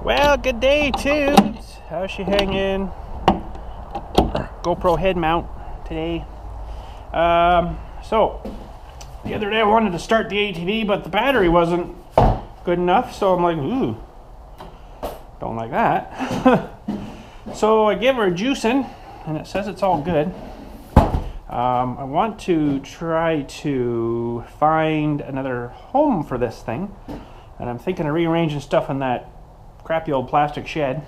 Well, good day, Tubes. How's she hanging? GoPro head mount today. So, the other day I wanted to start the ATV, but the battery wasn't good enough, so I'm like, ooh, don't like that. So I give her a juicing, and it says it's all good. I want to try to find another home for this thing, and I'm thinking of rearranging stuff in that crappy old plastic shed,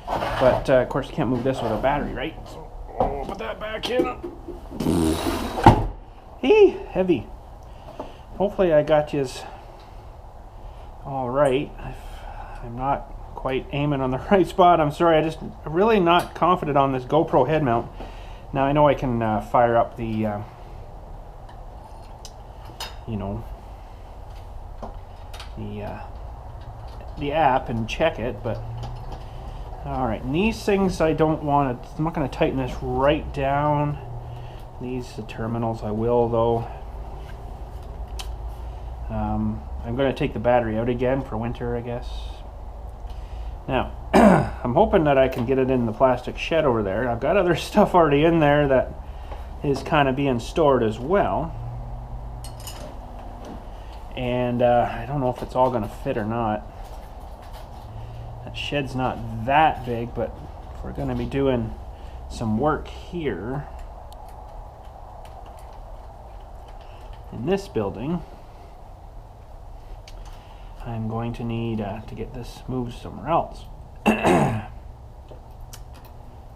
but of course you can't move this with a battery, right? So I'll put that back in. Hey, heavy. Hopefully I got yous all right. I'm not quite aiming on the right spot. I'm sorry, I'm really not confident on this GoPro head mount. Now I know I can fire up the the app and check it, but alright, and these things I don't want to, I'm not going to tighten this right down. These terminals I will, though. I'm going to take the battery out again for winter, I guess. Now, I'm hoping that I can get it in the plastic shed over there. I've got other stuff already in there that is kind of being stored as well. And I don't know if it's all going to fit or not. That shed's not that big, but if we're going to be doing some work here in this building, I'm going to need to get this moved somewhere else.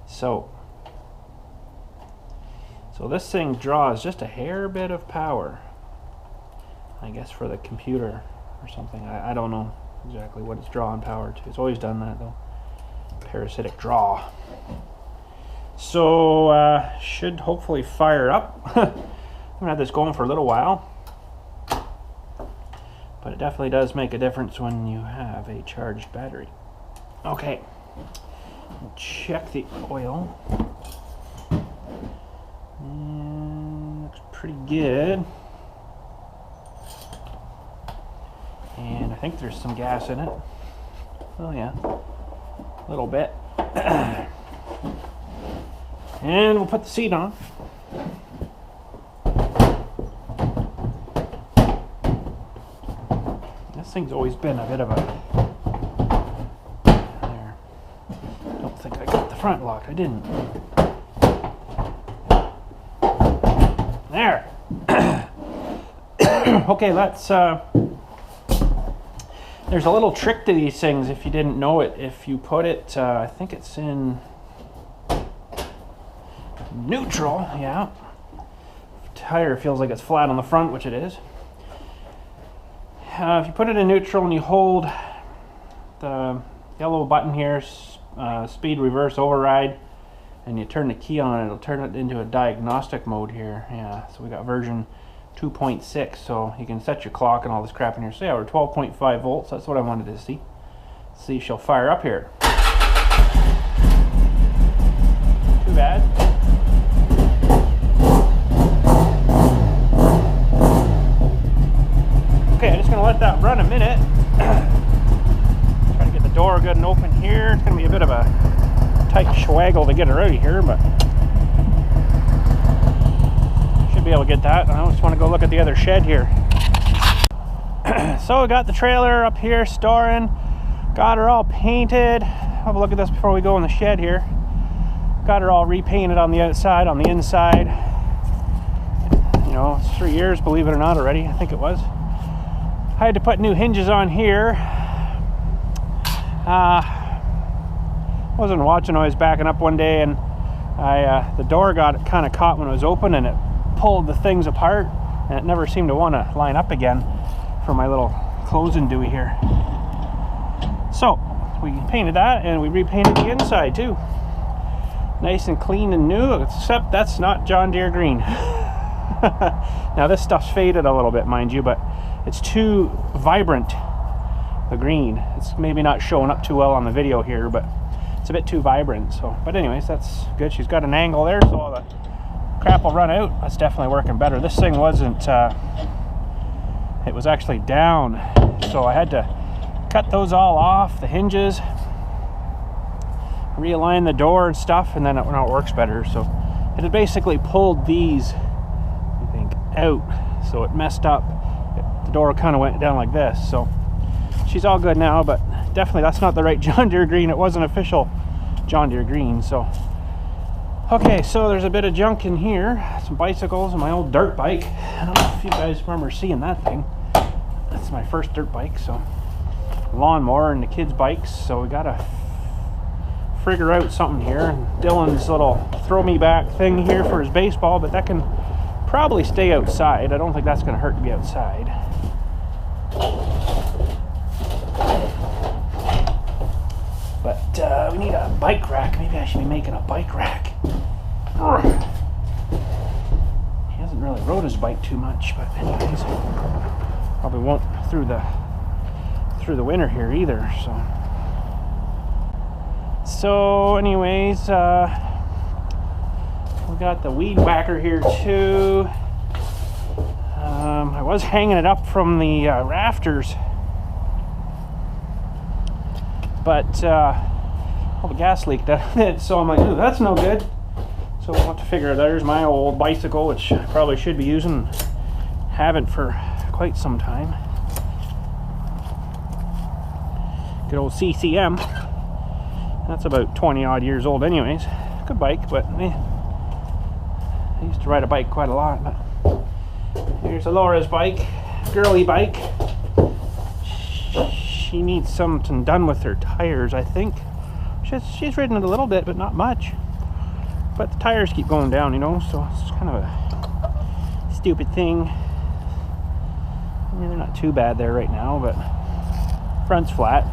So this thing draws just a hair bit of power, I guess, for the computer or something. I don't know exactly what it's drawing power to. It's always done that, though. Parasitic draw. So should hopefully fire up. I've had this going for a little while, but it definitely does make a difference when you have a charged battery. Okay, check the oil. Looks pretty good. And I think there's some gas in it. Oh yeah, a little bit. And we'll put the seat on. This thing's always been a bit of a... There. Don't think I got the front locked. I didn't. There. Okay, let's... There's a little trick to these things if you didn't know it. If you put it, I think it's in neutral, yeah. Tire feels like it's flat on the front, which it is. If you put it in neutral and you hold the yellow button here, speed reverse override, and you turn the key on, it'll turn it into a diagnostic mode here. Yeah, so we got version 2.6, so you can set your clock and all this crap in here. So yeah, we're 12.5 volts. That's what I wanted to see. Let's see if she'll fire up here. Too bad. Okay, I'm just going to let that run a minute. Try to get the door good and open here. It's going to be a bit of a tight schwaggle to get her out of here, but should be able to get that. I just want to go look at the other shed here. So I got the trailer up here storing. Got her all painted. Have a look at this before we go in the shed here. Got her all repainted on the outside, on the inside. You know, it's 3 years, believe it or not, already. I think it was. I had to put new hinges on here. Wasn't watching. I was backing up one day, and the door got kind of caught when it was open, and it pulled the things apart, and it never seemed to want to line up again for my little closing dewey here. So we painted that, and we repainted the inside too. Nice and clean and new, except that's not John Deere green. Now this stuff's faded a little bit, mind you, but it's too vibrant, the green. It's maybe not showing up too well on the video here, but it's a bit too vibrant. So, but anyways, that's good. She's got an angle there, so the crap will run out. That's definitely working better. This thing wasn't, it was actually down, so I had to cut those all off, the hinges, realign the door and stuff, and then now it works better. So it had basically pulled these, I think, out, so it messed up. The door kind of went down like this. So she's all good now, but definitely that's not the right John Deere green. It wasn't official John Deere green. So okay, so there's a bit of junk in here, some bicycles and my old dirt bike. I don't know if you guys remember seeing that thing. That's my first dirt bike. So lawnmower and the kids' bikes. So we gotta figure out something here. And Dylan's little throw me back thing here for his baseball, but that can probably stay outside. I don't think that's gonna hurt to be outside. But we need a bike rack. Maybe I should be making a bike rack. He hasn't really rode his bike too much, but anyways, probably won't through the winter here either. So anyways, we got the weed whacker here too. I was hanging it up from the rafters, but all the gas leaked out of it, so I'm like, ooh, that's no good. So we'll have to figure, there's my old bicycle, which I probably should be using. Haven't for quite some time. Good old CCM. That's about 20 odd years old anyways. Good bike, but I used to ride a bike quite a lot. But here's Alora's bike, girly bike. She needs something done with her tires, I think. She's ridden it a little bit, but not much. But the tires keep going down, you know, so it's kind of a stupid thing. Yeah, they're not too bad there right now, but front's flat.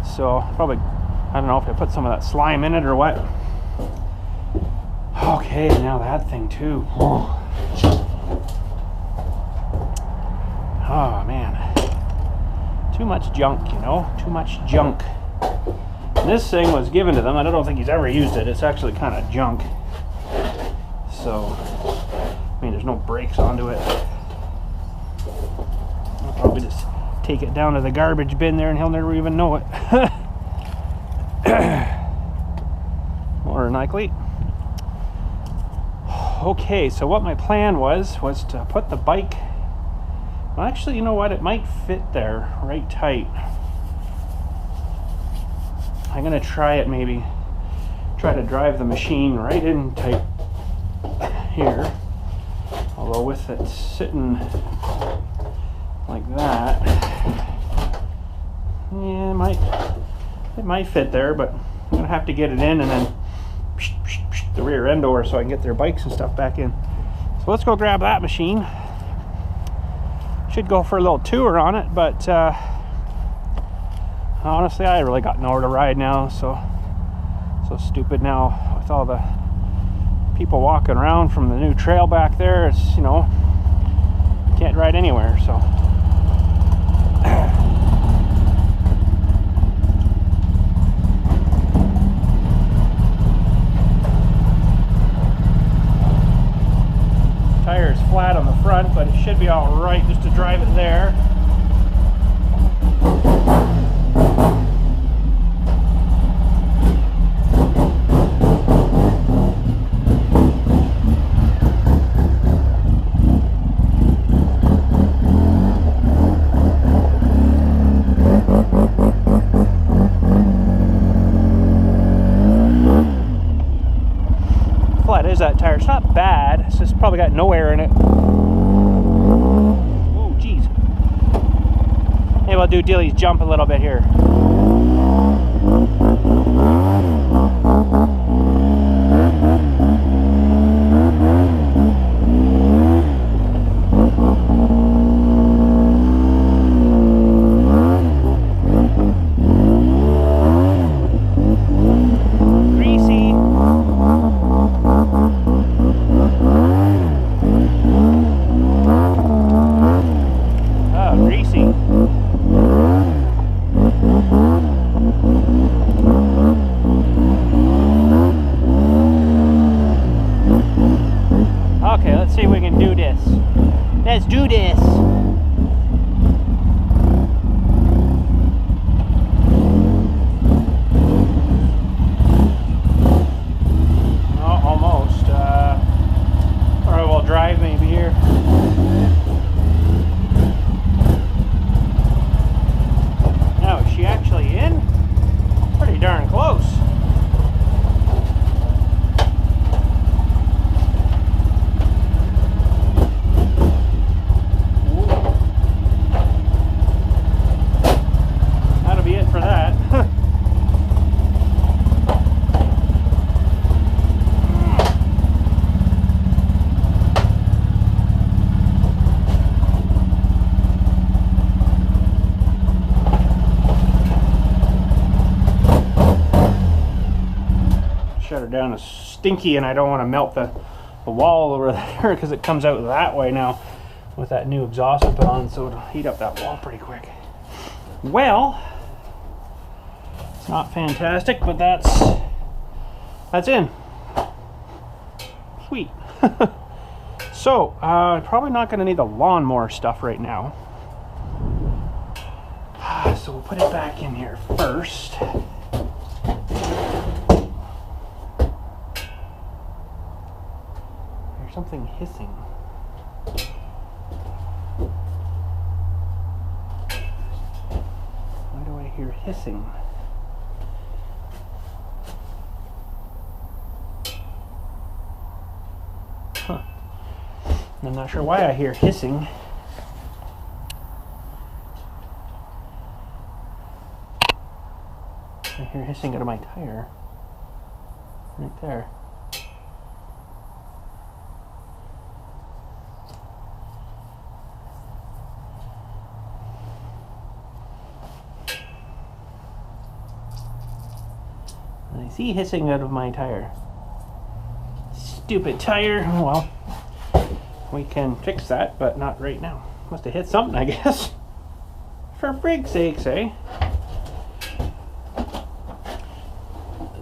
So probably, I don't know if I put some of that slime in it or what. Okay, now that thing too. Oh man. Too much junk, you know, too much junk. And this thing was given to them. I don't think he's ever used it. It's actually kind of junk. So, I mean, there's no brakes onto it. I'll probably just take it down to the garbage bin there and he'll never even know it. More than likely. Okay, so what my plan was to put the bike, well, actually, you know what, it might fit there right tight. I'm gonna try it, maybe try to drive the machine right in tight here, although with it sitting like that, yeah, it might fit there, but I'm gonna have to get it in and then the rear end over so I can get their bikes and stuff back in. So let's go grab that machine. Should go for a little tour on it, but honestly, I really got nowhere to ride now, so stupid now with all the people walking around from the new trail back there. It's, you know, can't ride anywhere, so. Tire's flat on the front, but it should be all right just to drive it there. Flat is that tire. It's not bad. It's just probably got no air in it. Oh, geez. Maybe I'll do Dilly's jump a little bit here. Greasy. water down is stinky, and I don't want to melt the wall over there because it comes out that way now with that new exhaust I put on, so it'll heat up that wall pretty quick. Well, it's not fantastic, but that's in. Sweet. So, probably not going to need the lawnmower stuff right now. So we'll put it back in here first. There's something hissing. Why do I hear hissing? Huh. I'm not sure why I hear hissing. I hear hissing out of my tire. Right there. I see hissing out of my tire. Stupid tire. Well, we can fix that, but not right now. Must have hit something, I guess. For brig's sakes, eh?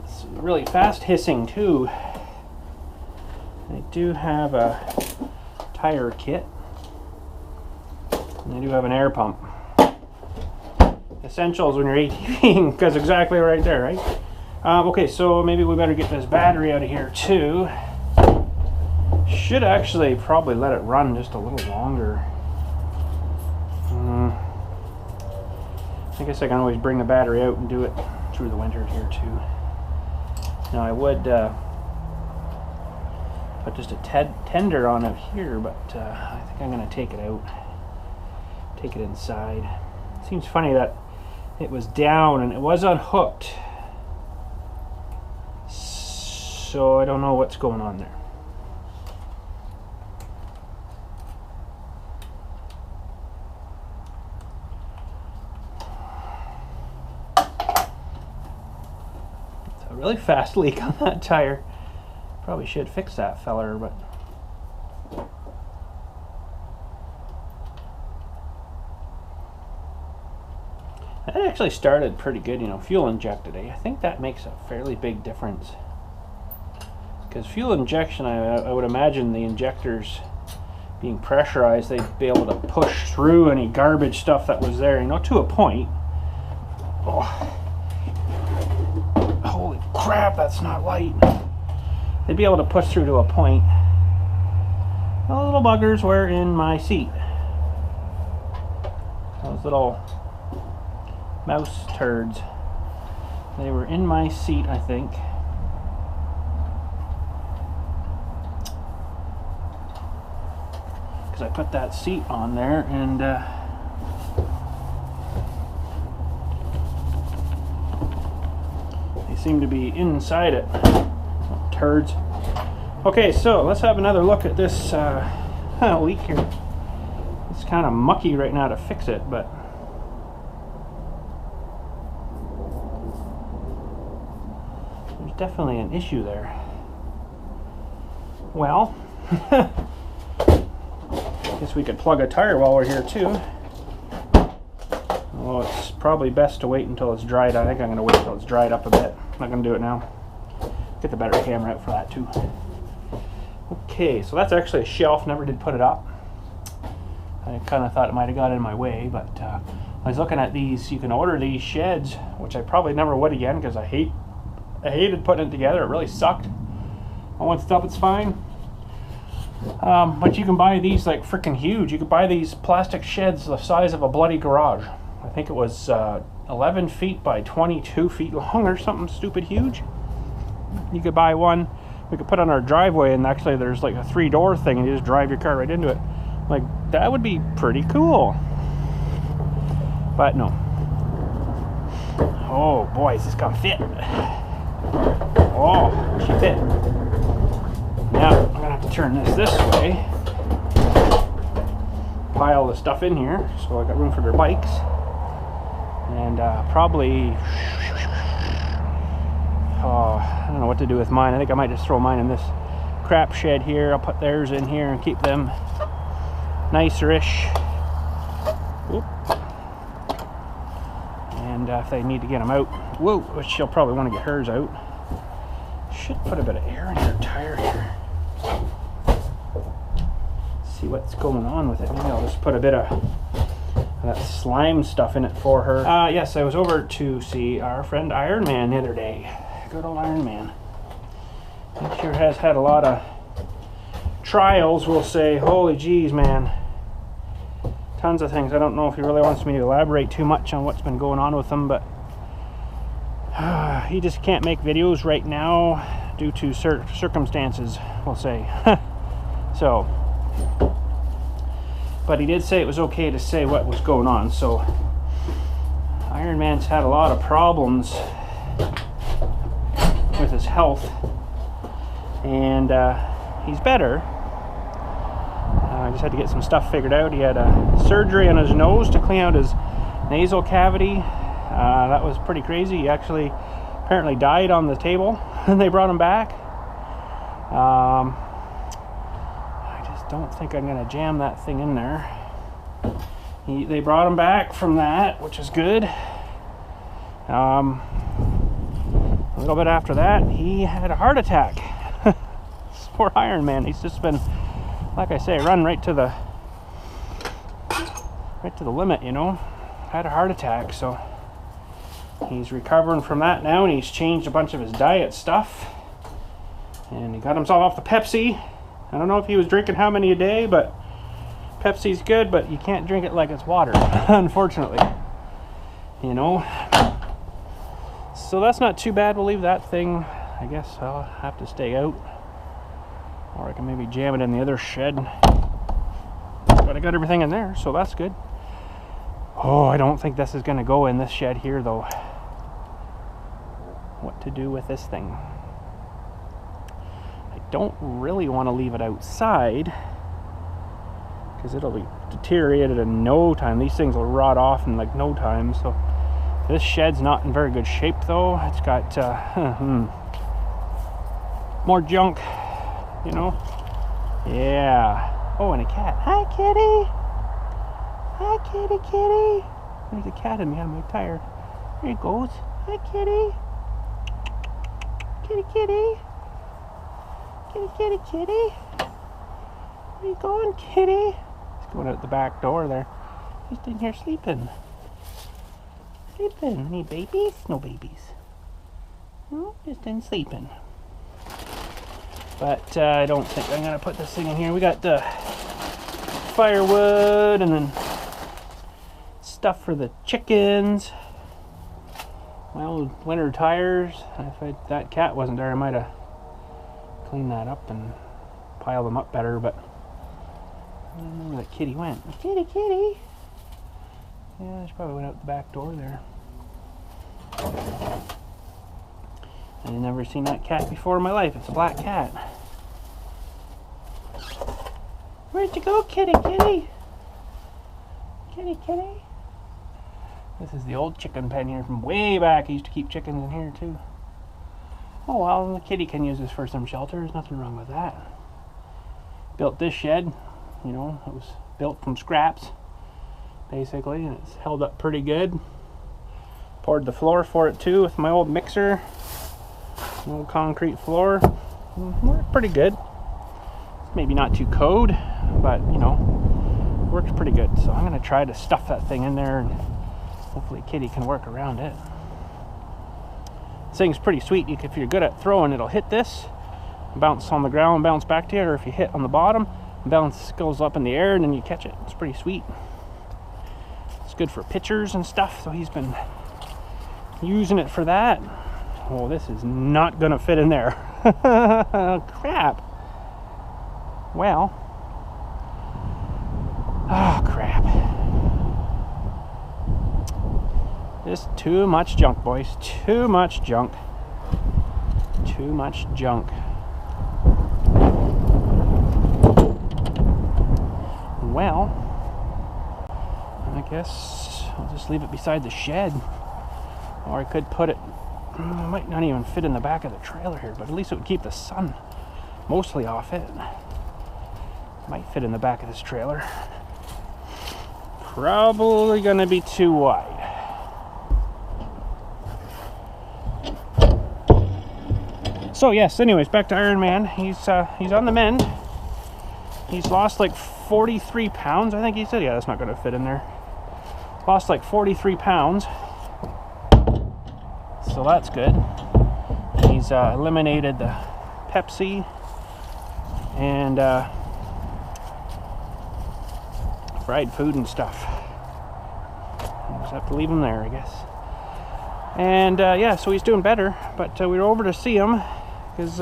It's really fast hissing, too. I do have a tire kit. And I do have an air pump. Essentials when you're ATVing, because exactly right there, right? Okay, so maybe we better get this battery out of here too. Should actually probably let it run just a little longer. I guess I can always bring the battery out and do it through the winter here too. Now I would put just a tender on it here, but I think I'm going to take it out. Take it inside. It seems funny that it was down and it was unhooked. So I don't know what's going on there. It's a really fast leak on that tire. Probably should fix that feller, but that actually started pretty good, you know, fuel injected. I think that makes a fairly big difference. Because fuel injection, I would imagine the injectors being pressurized, they'd be able to push through any garbage stuff that was there, you know, to a point. Oh. Holy crap, that's not light. They'd be able to push through to a point. The little buggers were in my seat. Those little mouse turds. They were in my seat, I think. Because I put that seat on there and they seem to be inside it. Turds. Okay, so let's have another look at this leak here. It's kind of mucky right now to fix it, but there's definitely an issue there. Well, guess we could plug a tire while we're here too. Well, it's probably best to wait until it's dried. I think I'm going to wait until it's dried up a bit. I'm not going to do it now. Get the battery camera out for that too. Okay, so that's actually a shelf. Never did put it up. I kind of thought it might have got in my way, but I was looking at these. You can order these sheds, which I probably never would again because I hated putting it together. It really sucked. On one stuff it's fine. But you can buy these like freaking huge. You could buy these plastic sheds the size of a bloody garage. I think it was 11 feet by 22 feet long or something stupid huge. You could buy one. We could put on our driveway, and actually there's like a 3-door thing, and you just drive your car right into it. Like, that would be pretty cool. But no. Oh boy, is this gonna fit? Oh, she fit. Now I'm gonna have to turn this way. Pile the stuff in here, so I got room for their bikes. And probably Oh, I don't know what to do with mine. I think I might just throw mine in this crap shed here. I'll put theirs in here and keep them nicer-ish. Whoop. And if they need to get them out, whoa, which she'll probably want to get hers out. Should put a bit of air in her tire here. See what's going on with it. Maybe I'll just put a bit of that slime stuff in it for her. Yes, I was over to see our friend Iron Man the other day. Good old Iron Man. He sure has had a lot of trials, we'll say. Holy geez, man. Tons of things. I don't know if he really wants me to elaborate too much on what's been going on with him, but he just can't make videos right now due to circumstances, we'll say. So, but he did say it was okay to say what was going on. So Iron Man's had a lot of problems with his health, and he's better. I just had to get some stuff figured out. He had a surgery on his nose to clean out his nasal cavity. That was pretty crazy. He actually apparently died on the table and they brought him back. I just don't think I'm going to jam that thing in there. They brought him back from that, which is good. A little bit after that, he had a heart attack. This poor Iron Man. He's just been, like I say, run right to the limit, you know. Had a heart attack, so he's recovering from that now, and he's changed a bunch of his diet stuff, and he got himself off the Pepsi. I don't know if he was drinking how many a day, but Pepsi's good, but you can't drink it like it's water, unfortunately, you know. So that's not too bad. We'll leave that thing. I guess I'll have to stay out, or I can maybe jam it in the other shed, but I got everything in there, so that's good. Oh, I don't think this is going to go in this shed here, though. What to do with this thing? I don't really want to leave it outside, because it'll be deteriorated in no time. These things will rot off in like no time. So this shed's not in very good shape, though. It's got more junk, you know. Yeah. Oh, and a cat. Hi, kitty. Hi, kitty, kitty. There's a cat in me on my tire. There he goes. Hi, kitty. Kitty, kitty. Kitty, kitty, kitty. Where you going, kitty? He's going out the back door there. He's in here sleeping. Sleeping. Any babies? No babies. No, just in sleeping. But I don't think I'm going to put this thing in here. We got firewood and then stuff for the chickens. My old winter tires. If that cat wasn't there, I might have cleaned that up and piled them up better, but I don't know where that kitty went. Kitty, kitty. Yeah, she probably went out the back door there. I've never seen that cat before in my life. It's a black cat. Where'd you go, kitty, kitty? Kitty, kitty. This is the old chicken pen here from way back. I used to keep chickens in here too. Oh well, the kitty can use this for some shelter. There's nothing wrong with that. Built this shed, you know, it was built from scraps, basically, and it's held up pretty good. Poured the floor for it too with my old mixer. An old concrete floor. Worked pretty good. Maybe not too code, but you know, works pretty good. So I'm gonna try to stuff that thing in there, and hopefully Kitty can work around it. This thing's pretty sweet. If you're good at throwing, it'll hit this, bounce on the ground, bounce back to you, or if you hit on the bottom, bounce goes up in the air, and then you catch it. It's pretty sweet. It's good for pitchers and stuff, so he's been using it for that. Oh, this is not gonna fit in there. Crap. Well, oh crap. Just too much junk, boys. Too much junk. Too much junk. Well, I guess I'll just leave it beside the shed. Or I could put it might not even fit in the back of the trailer here, but at least it would keep the sun mostly off it. Might fit in the back of this trailer. Probably gonna be too wide. So yes, anyways, back to Iron Man. He's on the mend. He's lost like 43 pounds, I think he said. Yeah, that's not gonna fit in there. Lost like 43 pounds. So that's good. He's eliminated the Pepsi and fried food and stuff. I just have to leave him there, I guess. And yeah, so he's doing better. But we were over to see him because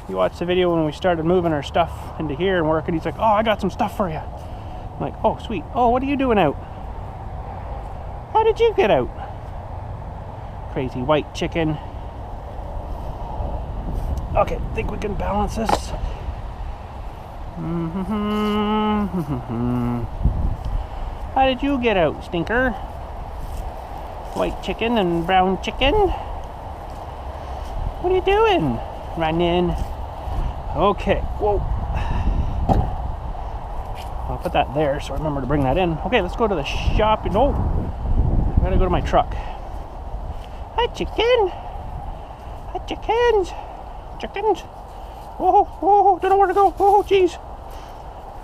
he watched the video when we started moving our stuff into here and working. He's like, "Oh, I got some stuff for you." I'm like, "Oh, sweet. Oh, what are you doing out? How did you get out? Crazy white chicken." Okay, think we can balance this. How did you get out, stinker? White chicken and brown chicken? What are you doing? Running. Okay, whoa. I'll put that there so I remember to bring that in. Okay, let's go to the shop. No, I gotta go to my truck. Hi, chicken. Hi, chickens. Chickens. Whoa, whoa, don't know where to go. Oh, jeez.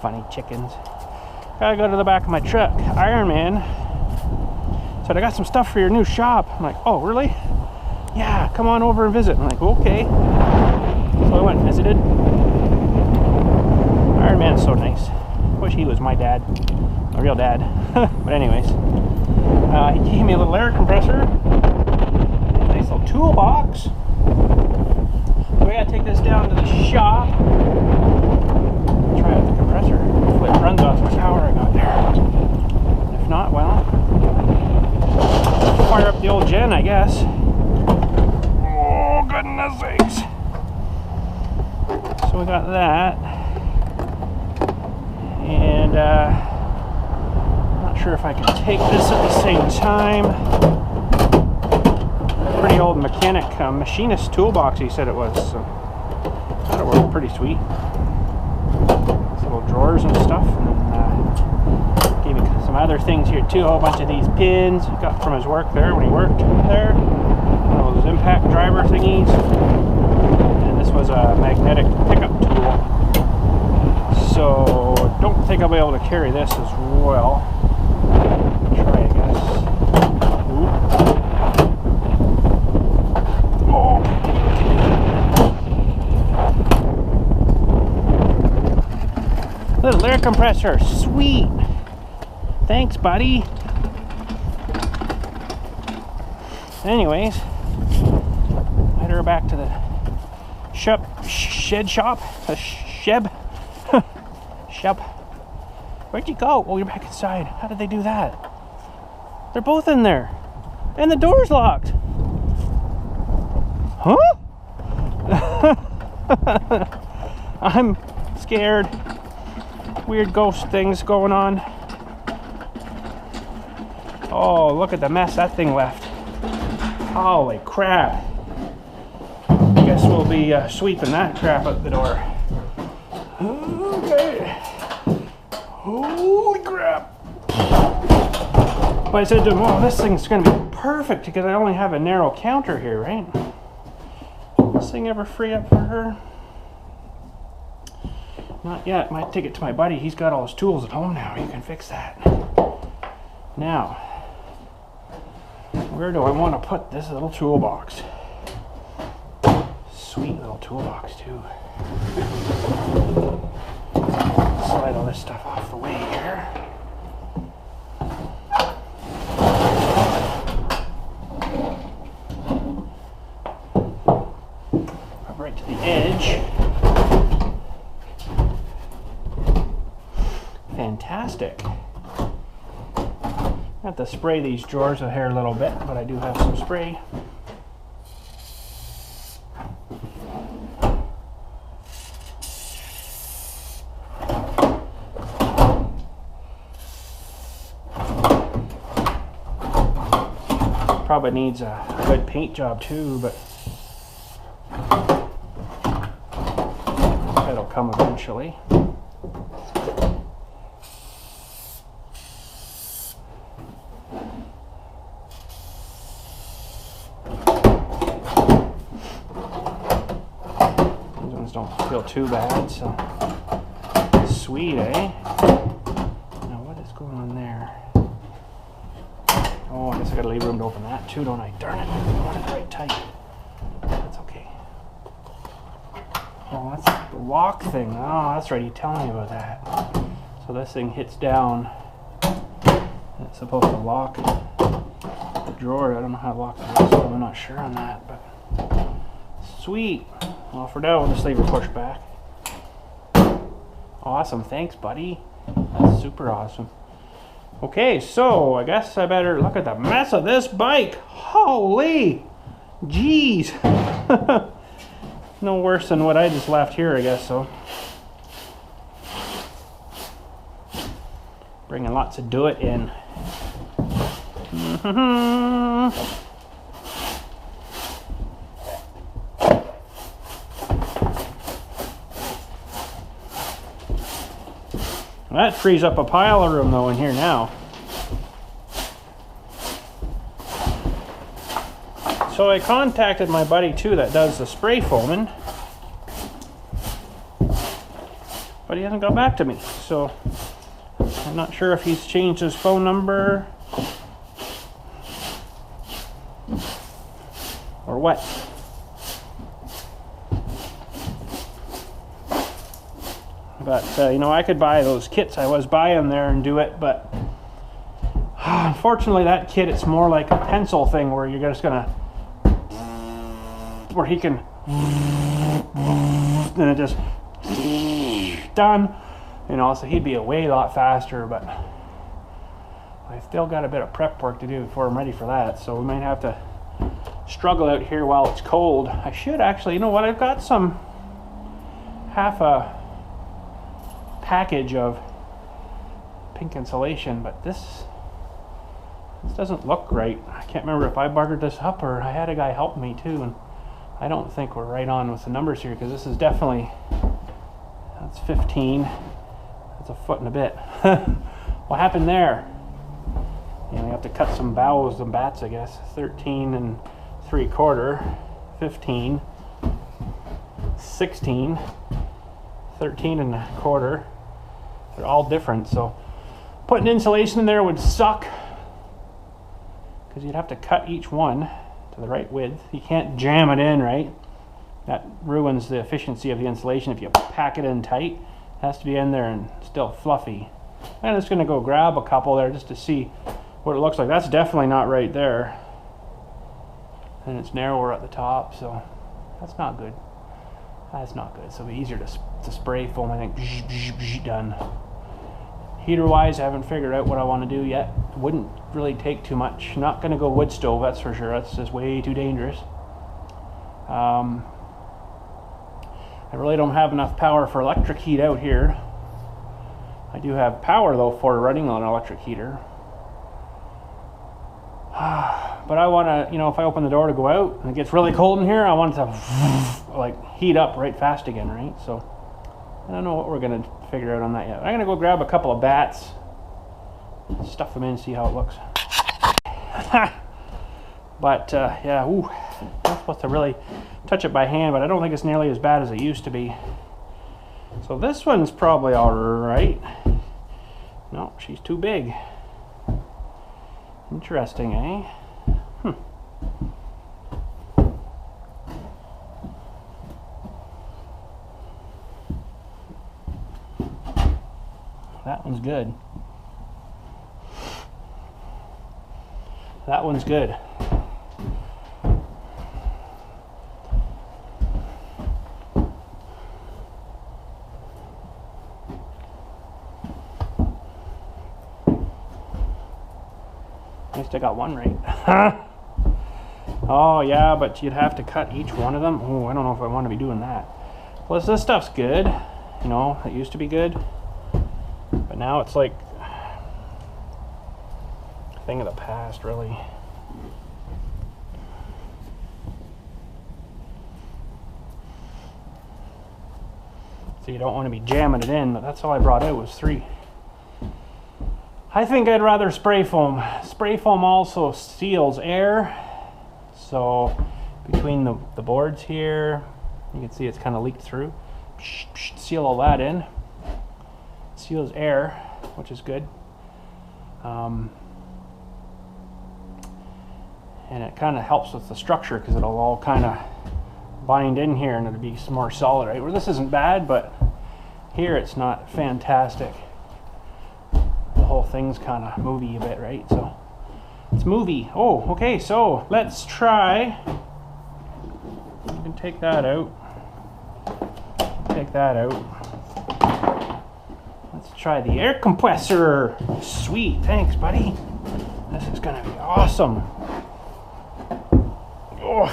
Funny chickens. Gotta go to the back of my truck. Iron Man said, "I got some stuff for your new shop." I'm like, "Oh, really? Yeah, come on over and visit." I'm like, "Okay." So I went and visited. Iron Man's so nice. Wish he was my dad, a real dad. But anyways, he gave me a little air compressor, a nice little toolbox. We gotta take this down to the shop. Try out the compressor. Hopefully it runs off the power I got there. If not, well, fire up the old gen, I guess. Oh, goodness sakes. So we got that. And not sure if I can take this at the same time. Pretty old mechanic machinist toolbox, he said it was. So that worked pretty sweet. These little drawers and stuff. And then gave me some other things here too. A whole bunch of these pins he got from his work there when he worked there. One of those impact driver thingies. And this was a magnetic pickup tool. So don't think I'll be able to carry this as well. Try, I guess. Ooh. Oh. Little air compressor, sweet. Thanks, buddy. Anyways, head her back to the shed shop. The sheb. Shep. Where'd you go? Oh, you're back inside. How did they do that? They're both in there. And the door's locked. Huh? I'm scared. Weird ghost things going on. Oh, look at the mess that thing left. Holy crap. I guess we'll be sweeping that crap out the door. Okay. Holy crap. But I said to him, "Oh, this thing's going to be perfect because I only have a narrow counter here, right? Will this thing ever free up for her?" Not yet. Might take it to my buddy. He's got all his tools at home now. He can fix that. Now, where do I want to put this little toolbox? Sweet little toolbox, too. Slide all this stuff off the way here. Up right to the edge. Fantastic. I have to spray these drawers with hair a little bit, but I do have some spray. probably needs a good paint job too, but that'll come eventually. These ones don't feel too bad, so sweet, eh? Now what is going on there? Oh, I guess I gotta leave room to open that too, don't I? Darn it, I want it right tight. That's okay. Oh, that's the lock thing. Oh, that's right, you telling me about that. So this thing hits down. It's supposed to lock the drawer. I don't know how to lock the rest of them. I'm not sure on that, but sweet. Well, for now, we'll just leave it pushed back. Awesome, thanks, buddy. That's super awesome. Okay, so I guess I better look at the mess of this bike. Holy jeez. No worse than what I just left here, I guess so. Bringing lots of do it in. That frees up a pile of room though in here now. So I contacted my buddy too that does the spray foaming, but he hasn't got back to me. So I'm not sure if he's changed his phone number or what. But, you know, I could buy those kits. I was buying there and do it, but unfortunately that kit, it's more like a pencil thing where you're just gonna, where he can, and it just, done. You know, so he'd be a way lot faster, but I still got a bit of prep work to do before I'm ready for that. So we might have to struggle out here while it's cold. I should actually, you know what, I've got some, half a package of pink insulation, but this doesn't look right. I can't remember if I buggered this up or I had a guy help me too, and I don't think we're right on with the numbers here, because this is definitely, that's 15, that's a foot and a bit. What happened there? You know, you have to cut some boughs and bats, I guess. 13 and 3/4, 15, 16, 13 and 1/4. They're all different, so putting insulation in there would suck, because you'd have to cut each one to the right width. You can't jam it in, right? That ruins the efficiency of the insulation if you pack it in tight. It has to be in there and still fluffy. I'm just gonna go grab a couple there just to see what it looks like. That's definitely not right there. And it's narrower at the top, so that's not good. That's not good. So it'll be easier to spray foam, I think. Done. Heater wise, I haven't figured out what I want to do yet. Wouldn't really take too much. Not going to go wood stove, that's for sure. That's just way too dangerous. I really don't have enough power for electric heat out here. I do have power though for running on an electric heater. But I want to, you know, if I open the door to go out and it gets really cold in here, I want it to like heat up right fast again, right? So I don't know what we're going to figure out on that yet. I'm going to go grab a couple of bats, stuff them in, see how it looks. But yeah, ooh, I'm supposed to really touch it by hand, but I don't think it's nearly as bad as it used to be. So this one's probably all right. No, she's too big. Interesting, eh? That one's good. That one's good. At least I got one right. Oh yeah, but you'd have to cut each one of them. Oh, I don't know if I want to be doing that. Plus this stuff's good. You know, it used to be good. But now it's like a thing of the past, really. So you don't want to be jamming it in, but that's all I brought out was 3. I think I'd rather spray foam. Spray foam also seals air. So between the boards here, you can see it's kind of leaked through. Seal all that in. Seals air, which is good. And it kind of helps with the structure because it'll all kind of bind in here and it'll be more solid, right? Well, this isn't bad, but here it's not fantastic. The whole thing's kind of movie a bit, right? So it's movie. Oh, okay, so let's try. You can take that out. Take that out. Let's try the air compressor. Sweet, thanks, buddy. This is gonna be awesome. Oh,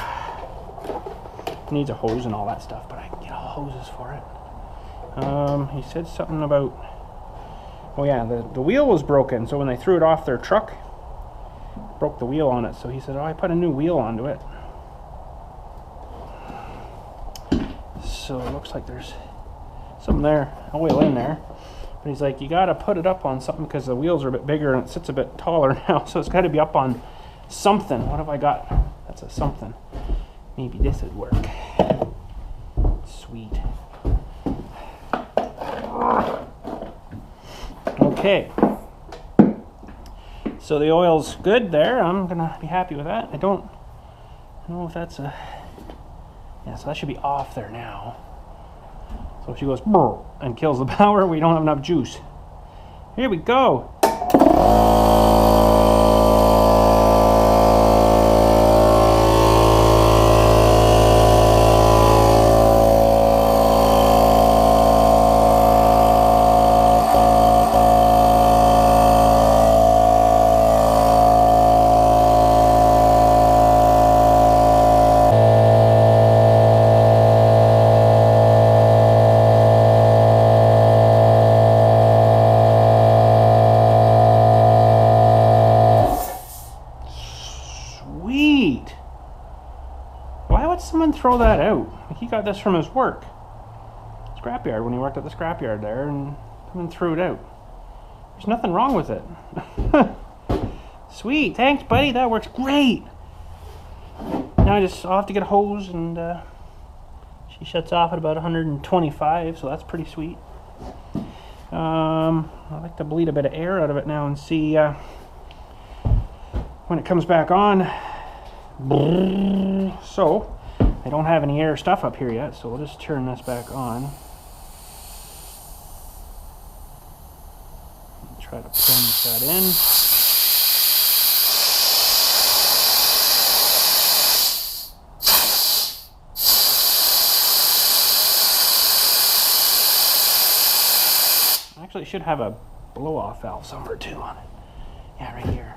it needs a hose and all that stuff, but I can get all hoses for it. He said something about, oh yeah, the wheel was broken, so when they threw it off their truck, broke the wheel on it. So he said, oh, I put a new wheel onto it. So it looks like there's something there, oil in there. But he's like, you gotta put it up on something because the wheels are a bit bigger and it sits a bit taller now, so it's gotta be up on something. What have I got? That's a something. Maybe this would work. Sweet. Okay. So the oil's good there. I'm gonna be happy with that. I don't know if that's a, yeah, so that should be off there now. So if she goes and kills the power, we don't have enough juice. Here we go. Someone throw that out. He got this from his work scrapyard when he worked at the scrapyard there, and someone threw it out. There's nothing wrong with it. Sweet, thanks, buddy. That works great. Now I'll have to get a hose, and she shuts off at about 125, so that's pretty sweet. I like to bleed a bit of air out of it now and see when it comes back on. So I don't have any air stuff up here yet, so we'll just turn this back on. Try to plunge that in. Actually, it should have a blow-off valve somewhere too on it. Yeah, right here.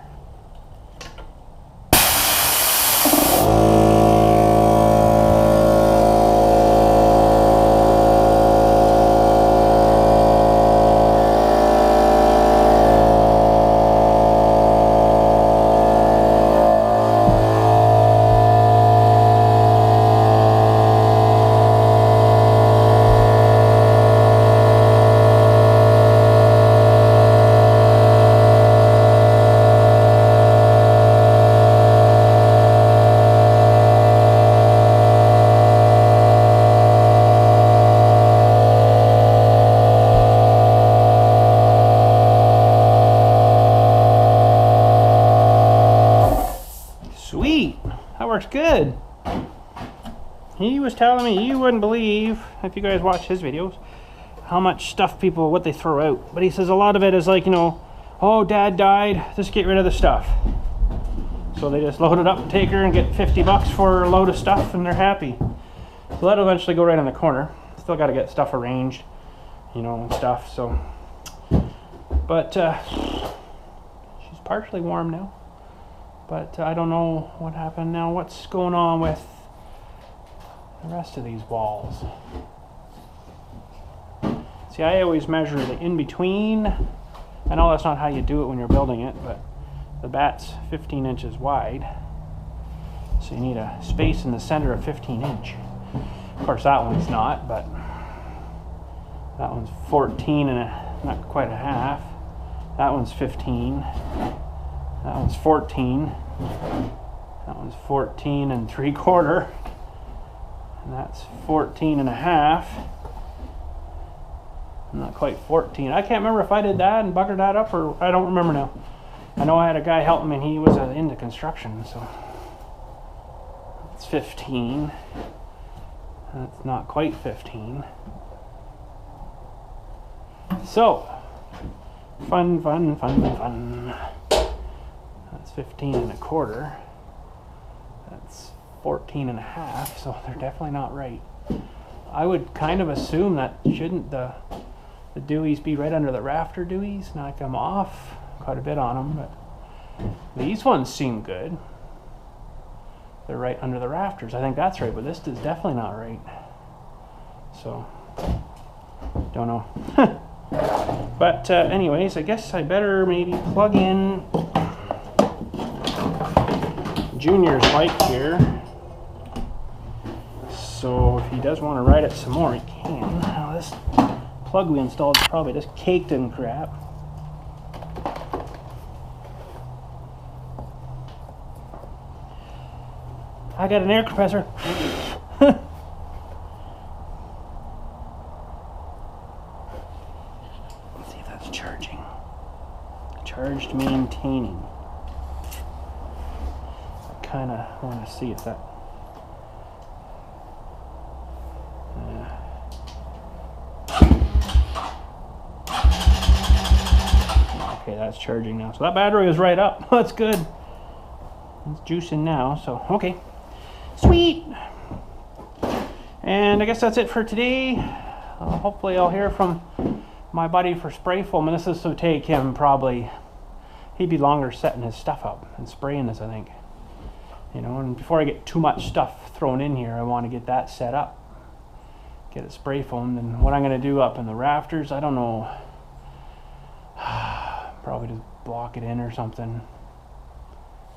Works good. He was telling me, you wouldn't believe, if you guys watch his videos, how much stuff people, what they throw out. But he says a lot of it is like, you know, oh, dad died, just get rid of the stuff. So they just load it up, take her and get $50 for a load of stuff, and they're happy. So that'll eventually go right in the corner. Still got to get stuff arranged, you know, and stuff. So, but she's partially warm now. But I don't know what happened now. What's going on with the rest of these walls? See, I always measure the in-between. I know that's not how you do it when you're building it, but the bat's 15 inches wide. So you need a space in the center of 15 inch. Of course, that one's not, but That one's 14 and not quite a half. That one's 15. That one's 14. That one's 14 and 3/4. And that's 14 and a half. Not quite 14. I can't remember if I did that and buckered that up, or I don't remember now. I know I had a guy help me and he was into construction, so it's 15. That's not quite 15. So, fun. That's 15 and a quarter. That's 14 and a half, so they're definitely not right. I would kind of assume that shouldn't the dewies be right under the rafter dewies? Now I come off quite a bit on them, but these ones seem good. They're right under the rafters. I think that's right, but this is definitely not right. So, don't know. But anyways, I guess I better maybe plug in Junior's bike here. So if he does want to ride it some more, he can. Now this plug we installed is probably just caked in crap. I got an air compressor. Let's see if that's charging. Charged maintaining. I kind of want to see if that... Okay, that's charging now. So that battery is right up. That's good. It's juicing now, so okay. Sweet! And I guess that's it for today. Hopefully I'll hear from my buddy for spray foam, and this is to take him probably... He'd be longer setting his stuff up and spraying this, I think. You know, and before I get too much stuff thrown in here, I want to get that set up. Get it spray foamed, and what I'm going to do up in the rafters, I don't know. Probably just block it in or something.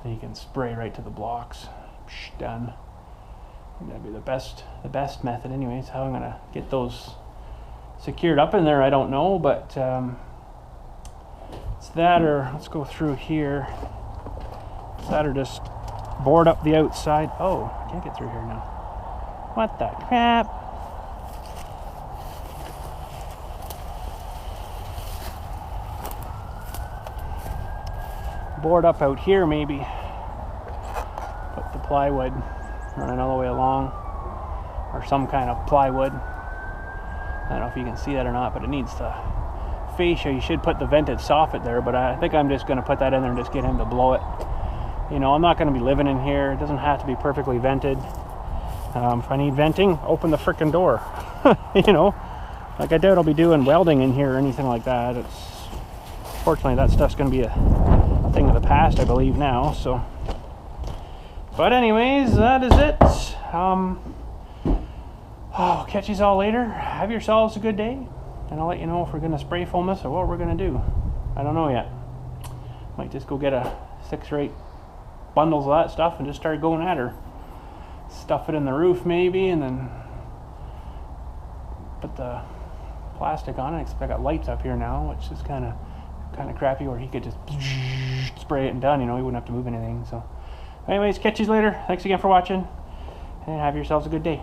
Then you can spray right to the blocks. Psh, done. That'd be the best method anyways. How I'm going to get those secured up in there, I don't know, but it's that, or let's go through here. It's that, or just board up the outside. Oh, I can't get through here now. What the crap? Board up out here maybe. Put the plywood running all the way along, or some kind of plywood. I don't know if you can see that or not, but it needs the fascia. You should put the vented soffit there, but I think I'm just going to put that in there and just get him to blow it. You know, I'm not going to be living in here. It doesn't have to be perfectly vented. If I need venting, open the frickin' door. You know, like I doubt I'll be doing welding in here or anything like that. Fortunately, that stuff's going to be a thing of the past, I believe now. So, but anyways, that is it. I'll catch you all later. Have yourselves a good day, and I'll let you know if we're going to spray foam this or what we're going to do. I don't know yet. Might just go get a 6 or 8 bundles of that stuff and just start going at her. Stuff it in the roof maybe, and then put the plastic on it. Except I got lights up here now, which is kind of crappy, where he could just spray it and done. You know, he wouldn't have to move anything. So anyways, catch you later. Thanks again for watching, and have yourselves a good day.